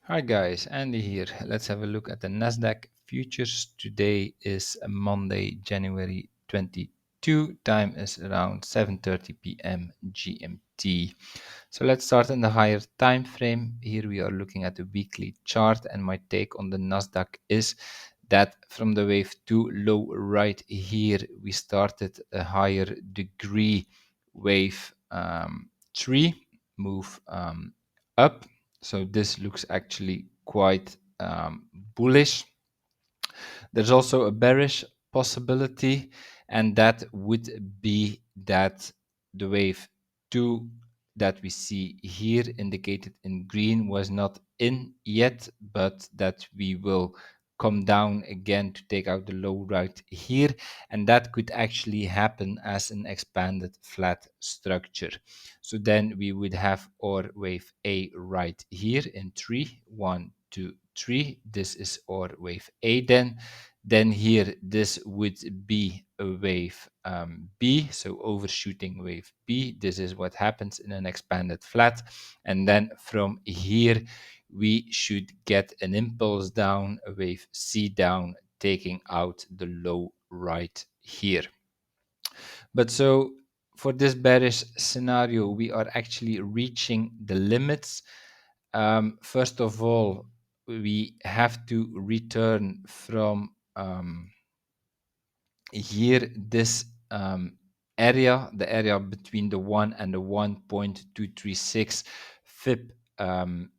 Hi guys, Andy here. Let's have a look at the NASDAQ futures. Today is Monday, January 22. Time is around 7:30 p.m. GMT. So let's start in the higher time frame. Here we are looking at the weekly chart, and my take on the NASDAQ is that from the wave 2 low right here, we started a higher degree wave 3 move up. So this looks actually quite bullish. There's also a bearish possibility, and that would be that the wave 2 that we see here indicated in green was not in yet, but that we will come down again to take out the low right here, and that could actually happen as an expanded flat structure. So then we would have our wave A right here in 3, 1, 2, 3. This is our wave A then here this would be a wave B, so overshooting wave B. This is what happens in an expanded flat, and then from here we should get an impulse down, a wave C down, taking out the low right here. But so for this bearish scenario, we are actually reaching the limits. First of all, we have to return from here this area, the area between the 1 and the 1.236 FIB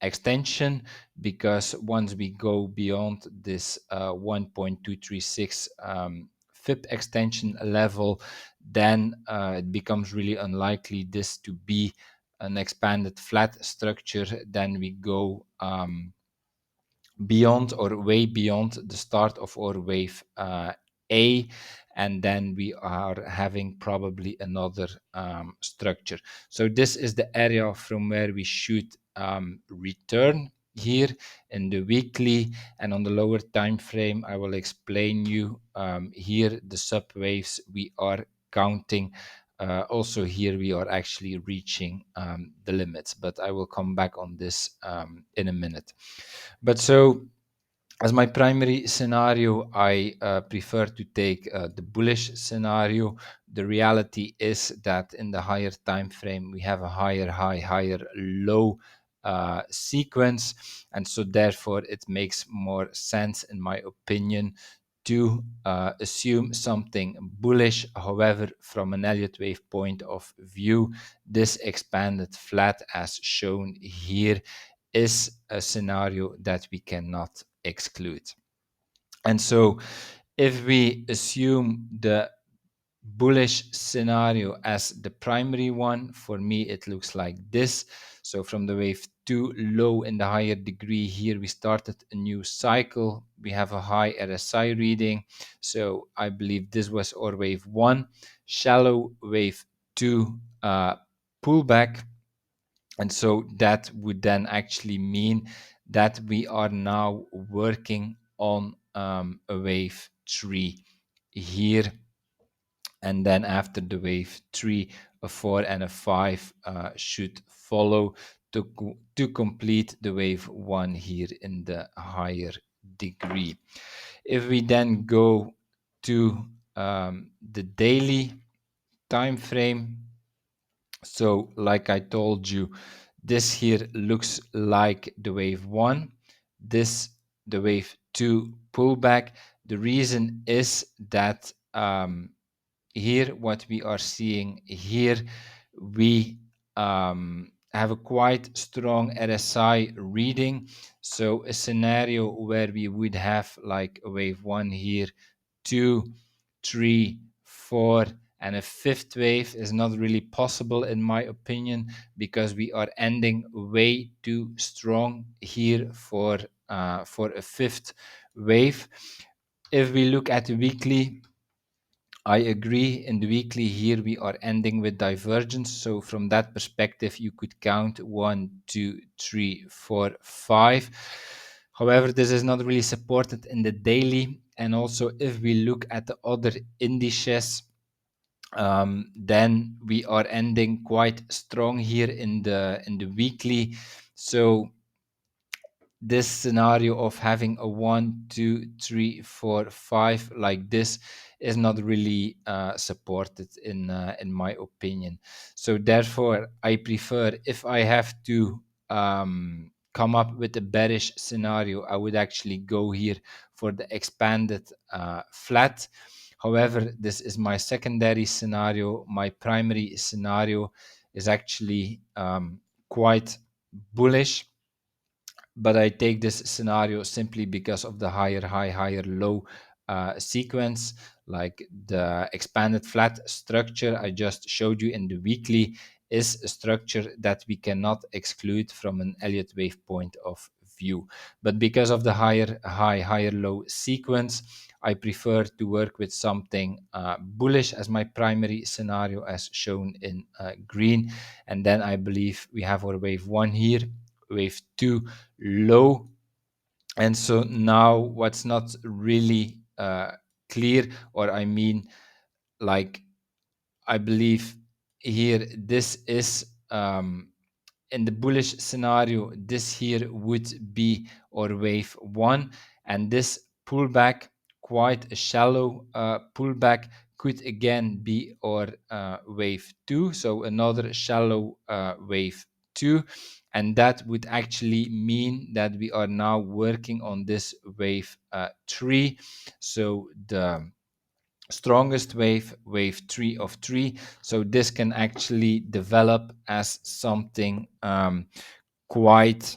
extension, because once we go beyond this 1.236 FIB extension level, then it becomes really unlikely this to be an expanded flat structure. Then we go beyond or way beyond the start of our wave A, and then we are having probably another structure. So this is the area from where we should return here in the weekly, and on the lower time frame I will explain you here the subwaves we are counting. Also here we are actually reaching the limits, but I will come back on this in a minute. But so as my primary scenario, I prefer to take the bullish scenario. The reality is that in the higher time frame, we have a higher high, higher low sequence. And so therefore, it makes more sense, in my opinion, to assume something bullish. However, from an Elliott Wave point of view, this expanded flat as shown here is a scenario that we cannot exclude. And so if we assume the bullish scenario as the primary one, for me it looks like this. So from the wave 2 low in the higher degree here, we started a new cycle. We have a high RSI reading, so I believe this was our wave 1, shallow wave 2 pullback. And so that would then actually mean that we are now working on a wave 3 here. And then after the wave 3, a 4 and a 5 should follow to complete the wave 1 here in the higher degree. If we then go to the daily time frame, so like I told you, this here looks like the wave 1, this the wave 2 pullback. The reason is that here what we are seeing here, we have a quite strong RSI reading. So a scenario where we would have like a wave 1 here, 2, 3, 4, and a fifth wave is not really possible in my opinion, because we are ending way too strong here for a fifth wave. If we look at the weekly, I agree. In the weekly here, we are ending with divergence. So from that perspective, you could count 1, 2, 3, 4, 5. However, this is not really supported in the daily. And also, if we look at the other indices, then we are ending quite strong here in the weekly. So this scenario of having a 1, 2, 3, 4, 5 like this is not really supported in my opinion. So therefore, I prefer, if I have to come up with a bearish scenario, I would actually go here for the expanded flat. However, this is my secondary scenario. My primary scenario is actually quite bullish, but I take this scenario simply because of the higher high, higher low sequence, like the expanded flat structure I just showed you in the weekly is a structure that we cannot exclude from an Elliott wave point of view. But because of the higher high, higher low sequence, I prefer to work with something bullish as my primary scenario, as shown in green. And then I believe we have our wave 1 here, wave 2 low. And so now what's not really clear, or I mean, like, I believe here this is in the bullish scenario, this here would be our wave 1, and this pullback, quite a shallow pullback, could again be our wave 2, so another shallow wave 2, and that would actually mean that we are now working on this wave 3, so the strongest wave, wave 3 of 3. So this can actually develop as something quite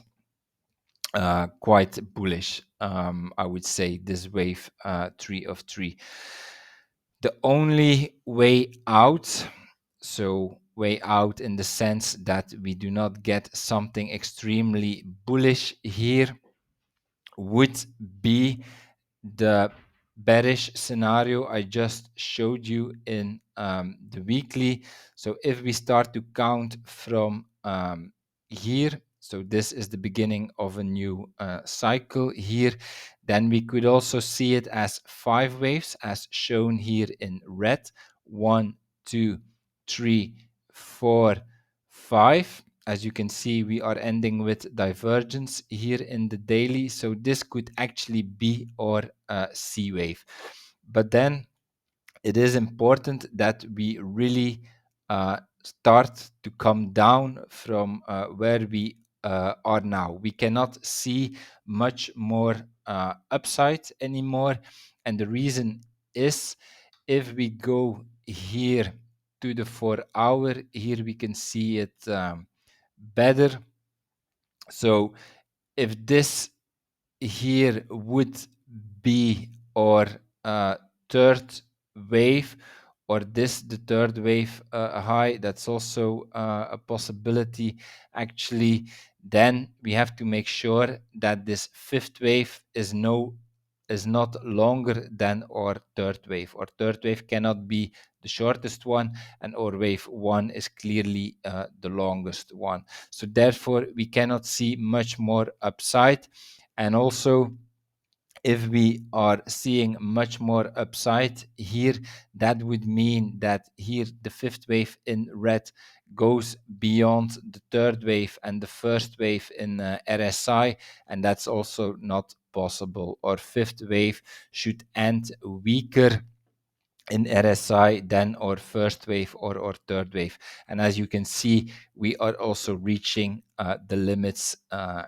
bullish. I would say this wave 3 of 3. The only way out, so way out in the sense that we do not get something extremely bullish here, would be the bearish scenario I just showed you in the weekly. So if we start to count from here, so this is the beginning of a new cycle here, then we could also see it as 5 waves as shown here in red. 1, 2, 3, 4, 5. As you can see, we are ending with divergence here in the daily. So this could actually be our C wave. But then it is important that we really start to come down from where we are now. We cannot see much more upside anymore. And the reason is, if we go here to the 4-hour, here we can see it better. So if this here would be our third wave, or this the third wave high, that's also a possibility actually, then we have to make sure that this fifth wave is not longer than our third wave. Our third wave cannot be the shortest one, and our wave 1 is clearly the longest one. So therefore we cannot see much more upside. And also, if we are seeing much more upside here, that would mean that here the fifth wave in red goes beyond the third wave and the first wave in RSI, and that's also not possible. Our fifth wave should end weaker in RSI than our first wave or our third wave. And as you can see, we are also reaching the limits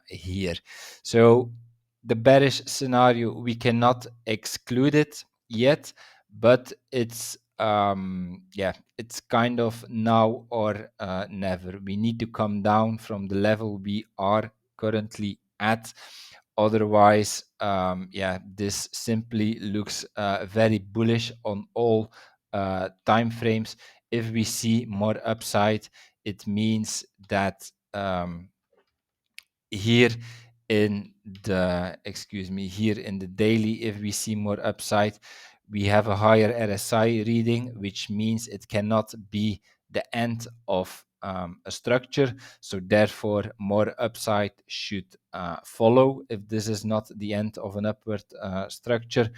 here. So the bearish scenario, we cannot exclude it yet, but it's it's kind of now or never. We need to come down from the level we are currently at. Otherwise, this simply looks very bullish on all time frames. If we see more upside, it means that here in the here in the daily, if we see more upside, we have a higher RSI reading, which means it cannot be the end of a structure. So therefore, more upside should follow if this is not the end of an upward structure.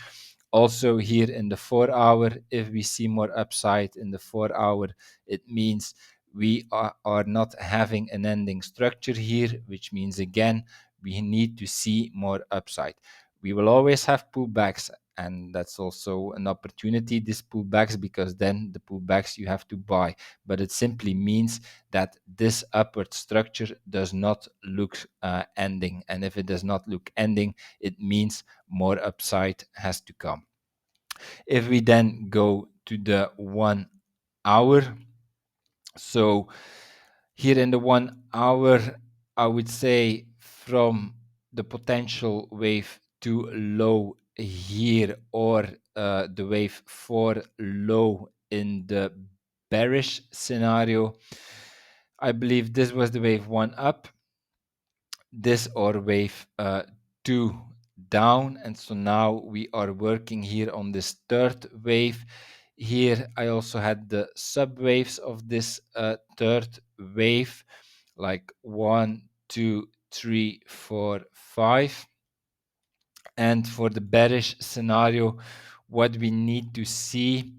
Also here in the 4-hour, if we see more upside in the 4-hour, it means we are not having an ending structure here, which means again we need to see more upside. We will always have pullbacks, and that's also an opportunity, these pullbacks, because then the pullbacks you have to buy. But it simply means that this upward structure does not look ending. And if it does not look ending, it means more upside has to come. If we then go to the 1 hour, so here in the 1 hour, I would say from the potential wave 2 low here, or the wave 4 low in the bearish scenario, I believe this was the wave 1 up, this or wave 2 down, and so now we are working here on this third wave. Here I also had the subwaves of this third wave, like 1, 2, 3, 4, 5. And for the bearish scenario, what we need to see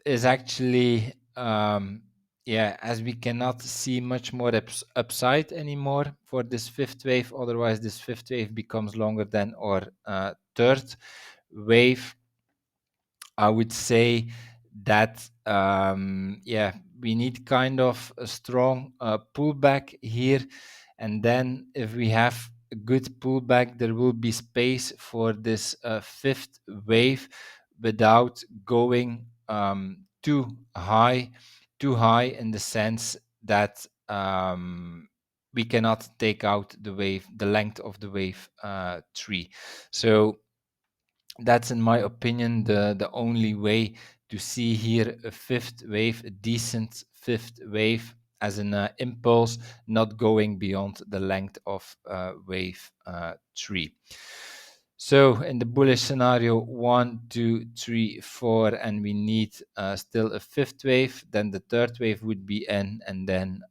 is actually as we cannot see much more upside anymore for this fifth wave. Otherwise this fifth wave becomes longer than our third wave. I would say that we need kind of a strong pullback here, and then if we have a good pullback, there will be space for this fifth wave without going too high in the sense that we cannot take out the length of the wave 3. So that's, in my opinion, the only way to see here a fifth wave, a decent fifth wave, as an impulse, not going beyond the length of wave 3. So in the bullish scenario, 1, 2, 3, 4, and we need still a fifth wave, then the third wave would be in, and then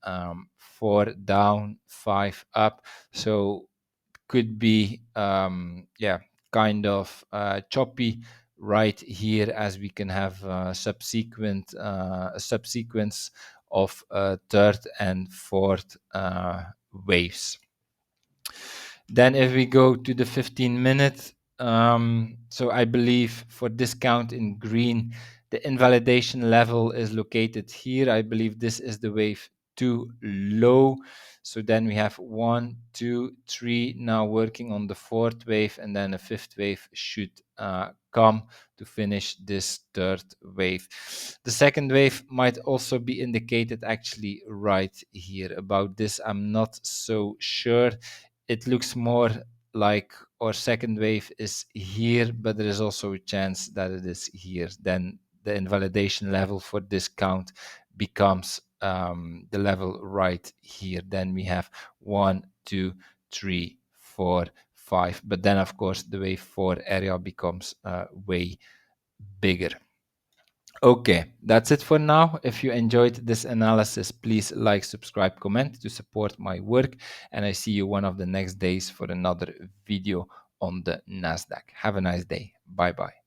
4 down, 5 up. So could be kind of choppy right here, as we can have a subsequence of third and fourth waves. Then if we go to the 15-minute, so I believe for this count in green, the invalidation level is located here. I believe this is the wave 2 low. So then we have 1, 2, 3 now working on the fourth wave, and then a fifth wave should come to finish this third wave. The second wave might also be indicated actually right here. About this, I'm not so sure. It looks more like our second wave is here, but there is also a chance that it is here. Then the invalidation level for this count becomes the level right here. Then we have 1, 2, 3, 4, 5. But then, of course, the wave 4 area becomes way bigger. Okay, that's it for now. If you enjoyed this analysis, please like, subscribe, comment to support my work. And I see you one of the next days for another video on the NASDAQ. Have a nice day. Bye-bye.